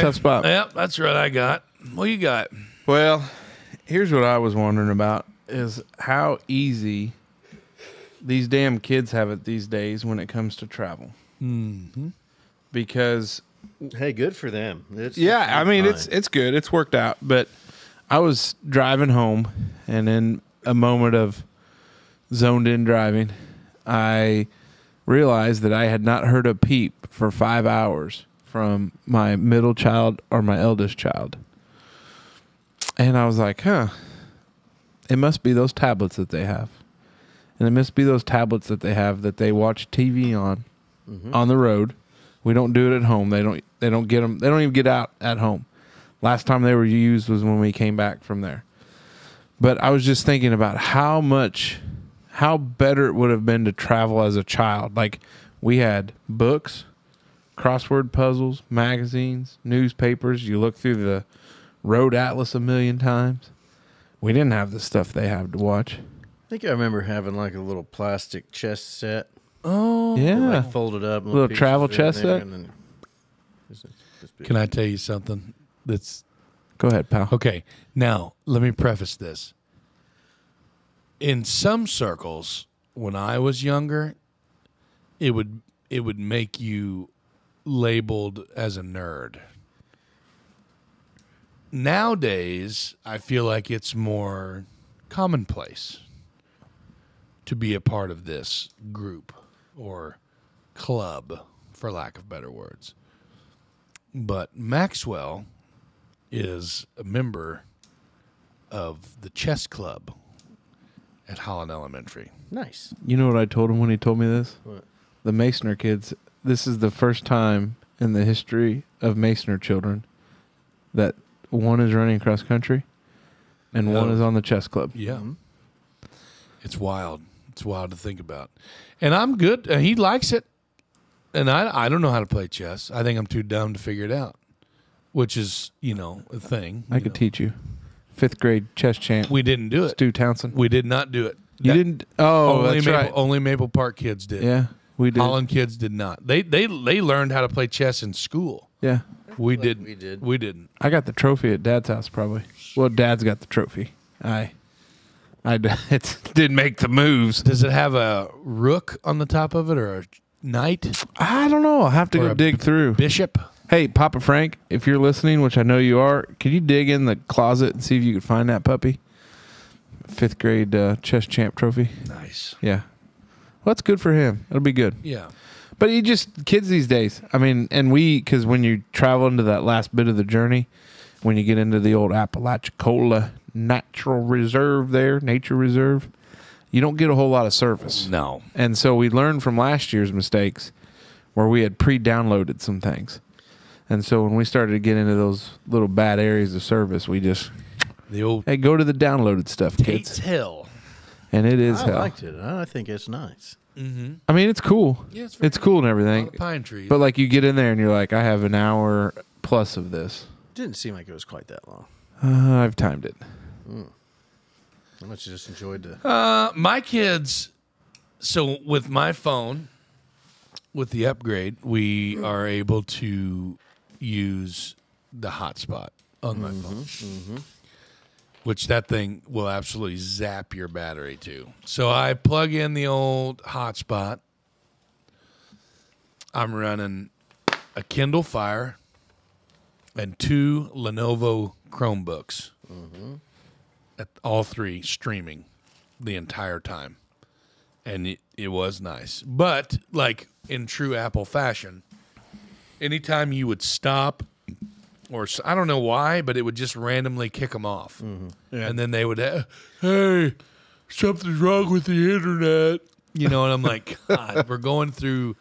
Tough spot. Yep, that's what I got. What you got? Well, here's what I was wondering about is how easy these damn kids have it these days when it comes to travel. Mm-hmm. Because hey, good for them. it's good. It's worked out. But I was driving home, and in a moment of zoned in driving, I realized that I had not heard a peep for 5 hours from my middle child or my eldest child. And I was like, it must be those tablets that they have. And it must be those tablets that they have that they watch TV on the road. We don't do it at home. They don't get them. They don't even get out at home. Last time they were used was when we came back from there. But I was just thinking about how better it would have been to travel as a child. Like, we had books, crossword puzzles, magazines, newspapers. You look through the road atlas a million times. We didn't have the stuff they have to watch. I think I remember having like a little plastic chess set. Oh, yeah. Like folded up. Little travel chess set. Can I tell you something that's... Go ahead, pal. Okay, now let me preface this. In some circles, when I was younger, it would make you labeled as a nerd. Nowadays, I feel like it's more commonplace to be a part of this group or club, for lack of better words. But Maxwell is a member of the chess club at Holland Elementary. Nice. You know what I told him when he told me this? What? The Masoner kids, this is the first time in the history of Masoner children that one is running cross country and one is on the chess club. Yeah. Mm-hmm. It's wild. It's wild to think about. And I'm good. He likes it. And I don't know how to play chess. I think I'm too dumb to figure it out, which is, a thing. I could teach you. 5th grade chess champ. We didn't do it. Stu Townsend. We did not do it. You didn't? Oh, that's right. Only Maple Park kids did. Yeah, we did. Holland kids did not. They learned how to play chess in school. Yeah. We did. We didn't. I got the trophy at Dad's house, probably. Well, Dad's got the trophy. It didn't make the moves. Does it have a rook on the top of it or a knight? I don't know. I'll have to go dig through. Bishop? Hey, Papa Frank, if you're listening, which I know you are, can you dig in the closet and see if you could find that puppy? 5th grade chess champ trophy. Nice. Yeah. Well, that's good for him. It'll be good. Yeah. But kids these days, I mean, and because when you travel into that last bit of the journey, when you get into the old Apalachicola Nature Reserve, you don't get a whole lot of service. No. And so we learned from last year's mistakes where we had pre-downloaded some things. And so when we started to get into those little bad areas of service, we just, hey, go to the downloaded stuff, kids. It's hell. And it is hell. I liked it. I think it's nice. Mm-hmm. I mean, it's cool. Yeah, it's cool and everything. Pine trees. But like you get in there and you're like, I have an hour plus of this. Didn't seem like it was quite that long. I've timed it. How much you just enjoyed the... My kids, so with my phone, with the upgrade, we are able to use the hotspot on my phone. Mm-hmm. Which that thing will absolutely zap your battery to. So I plug in the old hotspot. I'm running a Kindle Fire and 2 Lenovo Chromebooks. Mm-hmm. At all 3 streaming the entire time. And it was nice. But, like in true Apple fashion, anytime you would stop, or I don't know why, but it would just randomly kick them off. Mm-hmm. Yeah. And then they would, hey, something's wrong with the internet. And I'm like, God, we're going through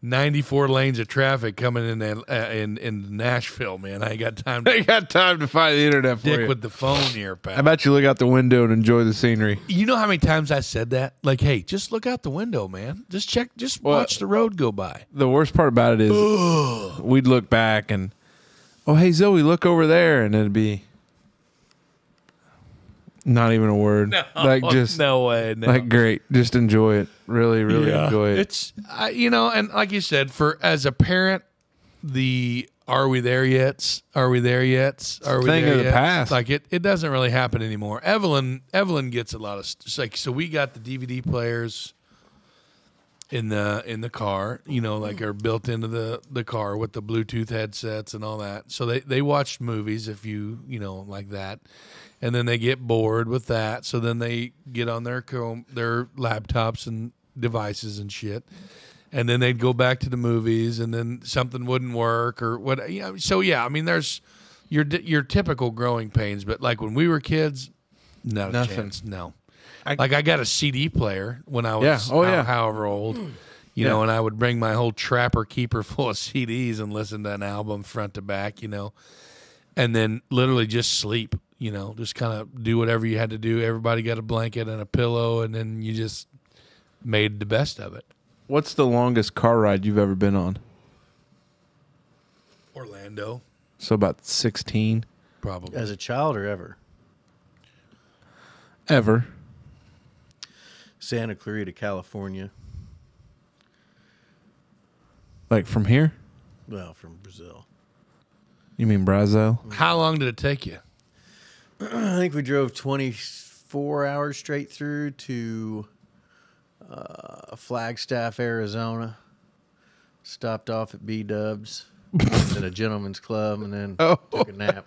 94 lanes of traffic coming in Nashville, man. I ain't got time to find the internet for you. Dick with the phone here, pal. I bet you look out the window and enjoy the scenery. You know how many times I said that? Like, hey, just look out the window, man. Just watch the road go by. The worst part about it is we'd look back and, oh, hey, Zoe, look over there. And it'd be not even a word. No way. No. Like, great. Just enjoy it. Really, really enjoy it. It's, and like you said, as a parent, the are we there yet? Are we there yet? Are we Thing there of the yet? past. Like it doesn't really happen anymore. Evelyn gets a lot of like, so we got the DVD players in the car, like are built into the car with the Bluetooth headsets and all that. So they watch movies if like that. And then they get bored with that. So then they get on their laptops and devices and shit. And then they'd go back to the movies, and then something wouldn't work or what. So yeah, I mean, there's your typical growing pains. But like when we were kids, not a chance. No. I got a CD player when I was however old, and I would bring my whole Trapper Keeper full of CDs and listen to an album front to back, and then literally just sleep, just kind of do whatever you had to do. Everybody got a blanket and a pillow, and then you just made the best of it. What's the longest car ride you've ever been on? Orlando. So about 16? Probably. As a child or ever? Ever. Santa Clarita, California. Like from here? Well, from Brazil. You mean Brazil? How long did it take you? I think we drove 24 hours straight through to Flagstaff, Arizona. Stopped off at B-Dubs at a gentleman's club, and then took a nap.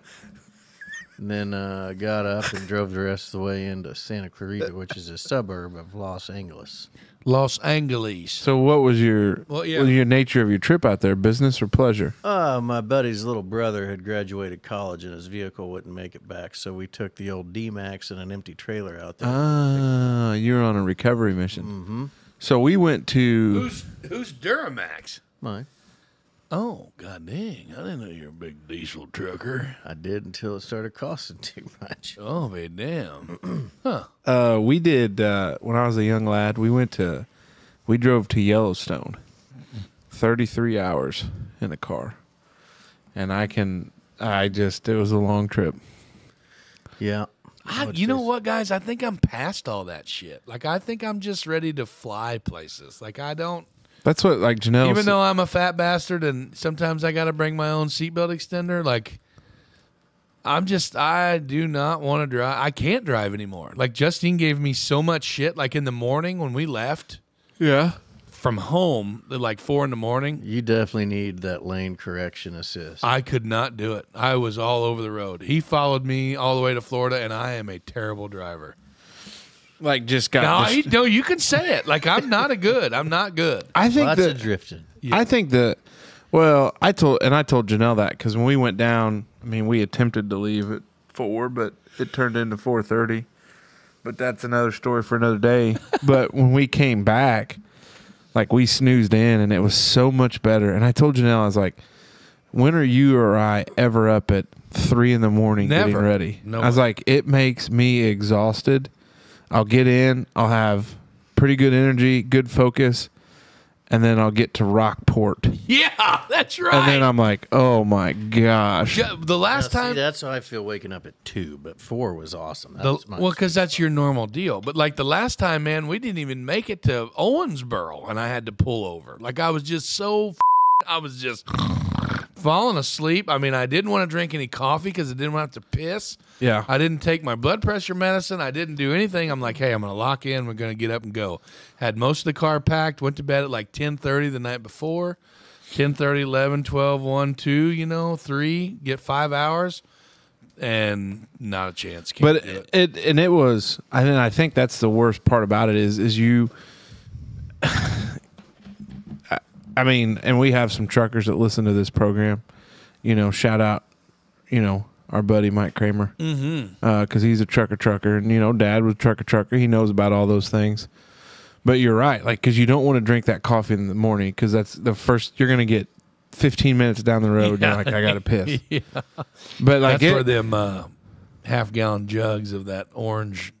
And then got up and drove the rest of the way into Santa Clarita, which is a suburb of Los Angeles. Los Angeles. So what was your what was your nature of your trip out there? Business or pleasure? My buddy's little brother had graduated college, and his vehicle wouldn't make it back, so we took the old D-Max and an empty trailer out there. Ah, you were on a recovery mission. Mm-hmm. So we went to... Who's Duramax? Mine. Oh, god dang. I didn't know you were a big diesel trucker. I did until it started costing too much. Oh, man, damn. Huh. We did, when I was a young lad, we drove to Yellowstone. 33 hours in a car. And it was a long trip. Yeah. You know what, guys? I think I'm past all that shit. Like, I think I'm just ready to fly places. Like, I don't... That's what, like, Janelle... Even though I'm a fat bastard and sometimes I got to bring my own seatbelt extender, like, I do not want to drive. I can't drive anymore. Like, Justine gave me so much shit. Like, in the morning when we left from home at like 4 a.m. You definitely need that lane correction assist. I could not do it. I was all over the road. He followed me all the way to Florida, and I am a terrible driver. Like, just got... No, you can say it. Like, I'm not good. I think Lots of drifting. Yeah. I think that... Well, I told Janelle that because when we went down, I mean, we attempted to leave at 4, but it turned into 4:30. But that's another story for another day. But when we came back, like, we snoozed in, and it was so much better. And I told Janelle, I was like, when are you or I ever up at 3 a.m. getting ready? No. I was like, it makes me exhausted. I'll get in, I'll have pretty good energy, good focus, and then I'll get to Rockport. Yeah, that's right. And then I'm like, oh my gosh. The last time... See, that's how I feel waking up at 2, but 4 was awesome. Because that's your normal deal. But like the last time, man, we didn't even make it to Owensboro, and I had to pull over. Like I was just I was just falling asleep. I mean, I didn't want to drink any coffee because I didn't want to have to piss. Yeah. I didn't take my blood pressure medicine. I didn't do anything. I'm like, hey, I'm going to lock in. We're going to get up and go. Had most of the car packed. Went to bed at like 10:30 the night before. 10:30, 11, 12, 1, 2, 3. Get 5 hours. And not a chance. But it was, I think that's the worst part about it is you... I mean, and we have some truckers that listen to this program. Shout out, our buddy Mike Kramer. Because he's a trucker. And, Dad was a trucker. He knows about all those things. But you're right. Like, because you don't want to drink that coffee in the morning because that's the first, you're going to get 15 minutes down the road and you're like, I got to piss. Yeah. But like that's where them half-gallon jugs of that orange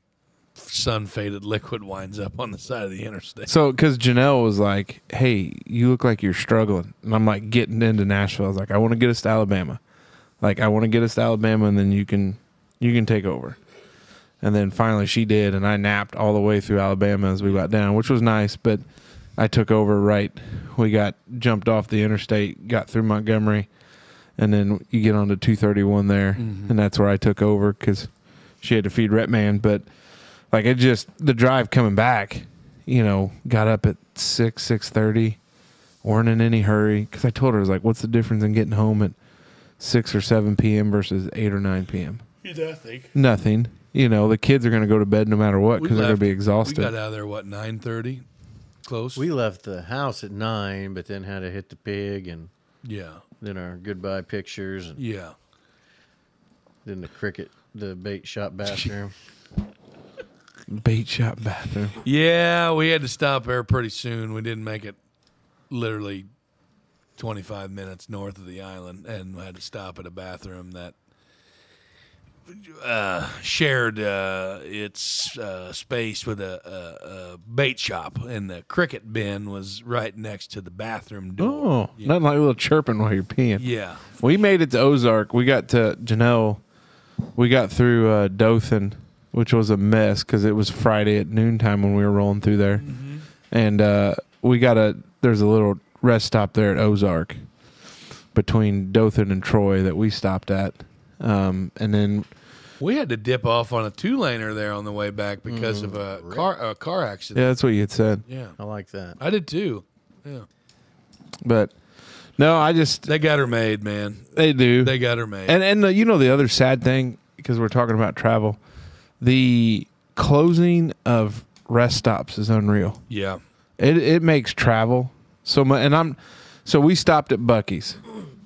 sun-faded liquid winds up on the side of the interstate. So, because Janelle was like, hey, you look like you're struggling. And I'm like, getting into Nashville. I was like, I want to get us to Alabama. And then you can take over. And then finally she did, and I napped all the way through Alabama as we got down, which was nice. But I took over we got jumped off the interstate, got through Montgomery, and then you get on to 231 there, and that's where I took over because she had to feed Rep Man. But like the drive coming back, got up at 6:30, weren't in any hurry because I told her, I was like, what's the difference in getting home at 6 or 7 p.m. versus 8 or 9 p.m.? Nothing. The kids are going to go to bed no matter what because they're going to be exhausted. We got out of there, 9:30? Close? We left the house at 9, but then had to hit the pig and then our goodbye pictures and then the bait shop bathroom. Bait shop bathroom. Yeah, we had to stop there pretty soon. We didn't make it literally 25 minutes north of the island, and we had to stop at a bathroom that shared its space with a bait shop, and the cricket bin was right next to the bathroom door. Oh, nothing like a little chirping while you're peeing. Yeah. We made it to Ozark. We got to Janelle. We got through Dothan, which was a mess because it was Friday at noontime when we were rolling through there. And there's a little rest stop there at Ozark between Dothan and Troy that we stopped at. And then we had to dip off on a 2-laner there on the way back because of a car accident. Yeah, that's what you had said. Yeah. I like that. I did too. Yeah. But no, they got her made, man. They do. They got her made. And the other sad thing, because we're talking about travel, the closing of rest stops is unreal. Yeah. It makes travel so much. So we stopped at Buc-ee's.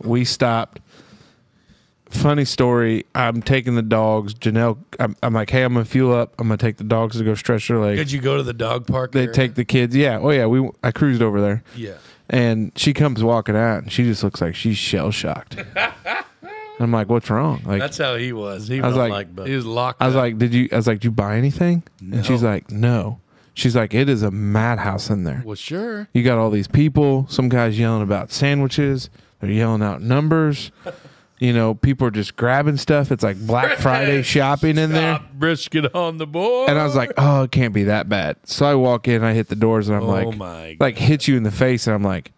We stopped. Funny story. I'm taking the dogs. Janelle, I'm like, hey, I'm going to fuel up. I'm going to take the dogs to go stretch their legs. Did you go to the dog park? They take the kids. Yeah. Oh, yeah. I cruised over there. Yeah. And she comes walking out, and she just looks like she's shell-shocked. I'm like, what's wrong? Like, that's how he was. He was locked I was up. like, did you buy anything? No. And she's like, no. She's like, it is a madhouse in there. Well, sure. You got all these people. Some guys yelling about sandwiches. They're yelling out numbers. People are just grabbing stuff. It's like Black Friday shopping in there. Brisket on the board. And I was like, oh, it can't be that bad. So I walk in, I hit the doors, and I'm like hit you in the face, and I'm like,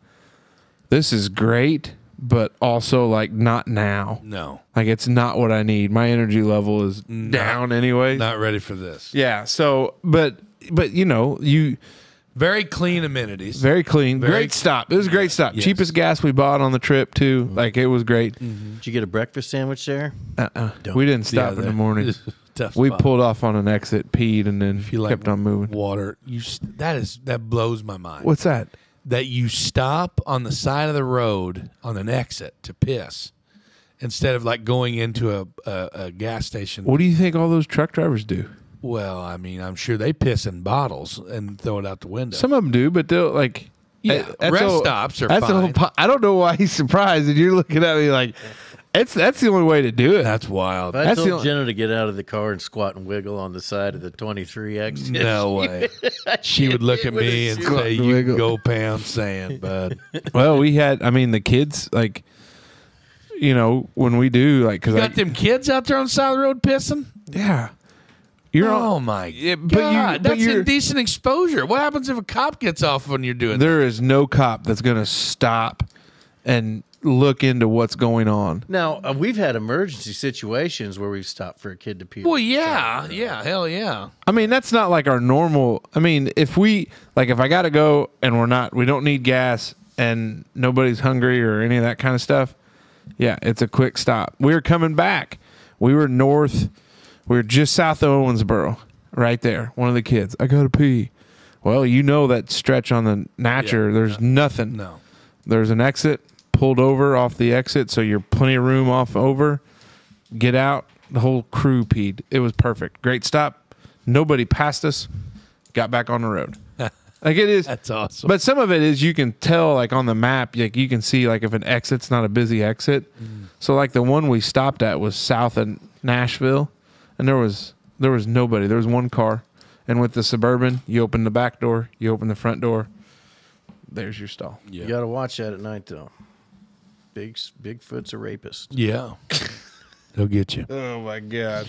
this is great, but also like not now. No. Like it's not what I need. My energy level is down anyway. Not ready for this. Yeah. So, but you very clean amenities. Very clean. Great stop. It was a great stop. Yes. Cheapest gas we bought on the trip too. Like it was great. Did you get a breakfast sandwich there? We didn't stop in the morning. We pulled off on an exit, peed, and then kept on moving. Water. That blows my mind. What's that? That you stop on the side of the road on an exit to piss instead of like going into a gas station. What do you think all those truck drivers do? Well, I mean, I'm sure they piss in bottles and throw it out the window. Some of them do, but they'll like. Yeah, rest stops are fine. I don't know why he's surprised, and you're looking at me like, that's the only way to do it. That's wild. If I told Jenna to get out of the car and squat and wiggle on the side of the 23 exit. No way. She would look at me and say, "You can go pound sand, bud." Well, the kids like, when we do like, because you got them kids out there on the side of the road pissing. Yeah. My God, that's indecent exposure. What happens if a cop gets off when you're doing that? There is no cop that's going to stop and look into what's going on. Now, we've had emergency situations where we've stopped for a kid to pee. Well, yeah, hell yeah. I mean, that's not like our normal. I mean, if I got to go and we don't need gas and nobody's hungry or any of that kind of stuff, yeah, it's a quick stop. We were coming back. We were north. We were just south of Owensboro, right there. One of the kids, I got to pee. Well, that stretch on the Natcher, there's nothing. No. There's an exit, pulled over off the exit, so you're plenty of room off over. Get out. The whole crew peed. It was perfect. Great stop. Nobody passed us. Got back on the road. Like it is. That's awesome. But some of it is you can tell, like on the map, like you can see like if an exit's not a busy exit. So like the one we stopped at was south of Nashville. And there was nobody. There was one car. And with the Suburban, you open the back door, you open the front door. There's your stall. Yeah. You got to watch that at night, though. Bigfoot's a rapist. Yeah. He'll get you. Oh, my God.